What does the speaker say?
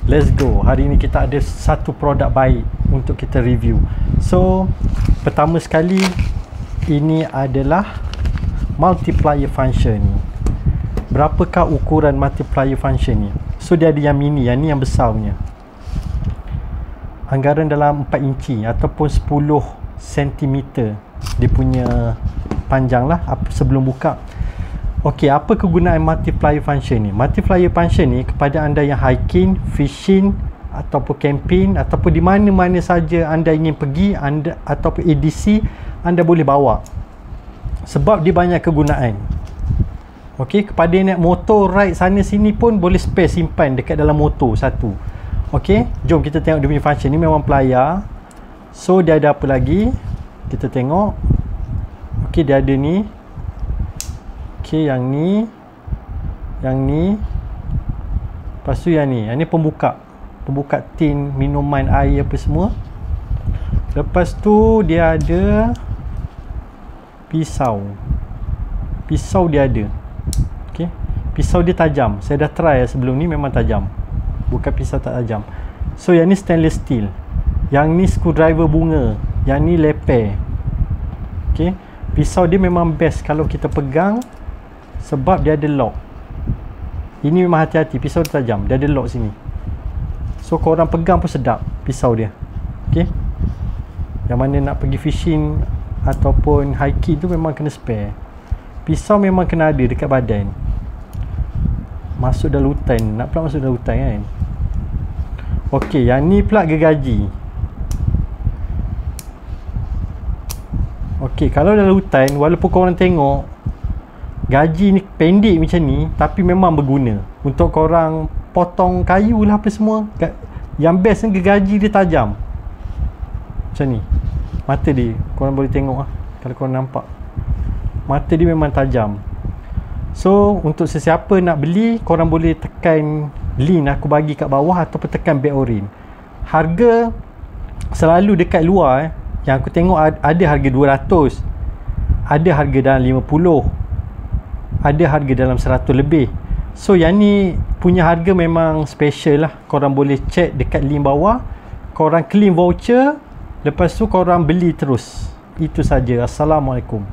Let's go. Hari ni kita ada satu produk baik untuk kita review. So, pertama sekali, ini adalah multiplier function. Berapakah ukuran multiplier function ni? So, dia ada yang mini, yang ni yang besar punya. Anggaran dalam 4 inci ataupun 10 cm dia punya panjang lah sebelum buka. Okey, apa kegunaan multiplier function ni? Multiplier function ni kepada anda yang hiking, fishing ataupun camping ataupun di mana-mana saja anda ingin pergi, anda ataupun ADC, anda boleh bawa. Sebab dia banyak kegunaan. Okey, kepada yang naik motor ride sana sini pun boleh spare simpan dekat dalam motor satu. Okey, jom kita tengok dia punya function ni. Memang pelayar. So dia ada apa lagi? Kita tengok. Okey, dia ada ni. Okey, yang ni. Yang ni. Lepas tu yang ni. Yang ni pembuka. Pembuka tin, minuman, air apa semua. Lepas tu dia ada pisau. Pisau dia ada. Okey. Pisau dia tajam. Saya dah try sebelum ni, memang tajam. Bukan pisau tak tajam. So yang ni stainless steel. Yang ni screwdriver bunga. Yang ni leper. Okey. Pisau dia memang best kalau kita pegang, sebab dia ada lock. Ini memang hati-hati, pisau dia tajam. Dia ada lock sini. So korang pegang pun sedap pisau dia. Okey. Yang mana nak pergi fishing ataupun hiking tu memang kena spare. Pisau memang kena ada dekat badan. Masuk dalam hutan. Nak pula masuk dalam hutan kan. Okey, yang ni pula gergaji. Okey, kalau dalam hutan, walaupun korang tengok gaji ni pendek macam ni, tapi memang berguna untuk korang potong kayu lah apa semua. Yang best kan gergaji dia tajam. Macam ni. Mata dia, korang boleh tengok lah kalau korang nampak. Mata dia memang tajam. So, untuk sesiapa nak beli, korang boleh tekan link aku bagi kat bawah ataupun tekan beg oren. Harga selalu dekat luar yang aku tengok ada harga 200. Ada harga dalam 50. Ada harga dalam 100 lebih. So, yang ni punya harga memang special lah. Korang boleh check dekat link bawah. Korang claim voucher. Lepas tu korang beli terus. Itu saja. Assalamualaikum.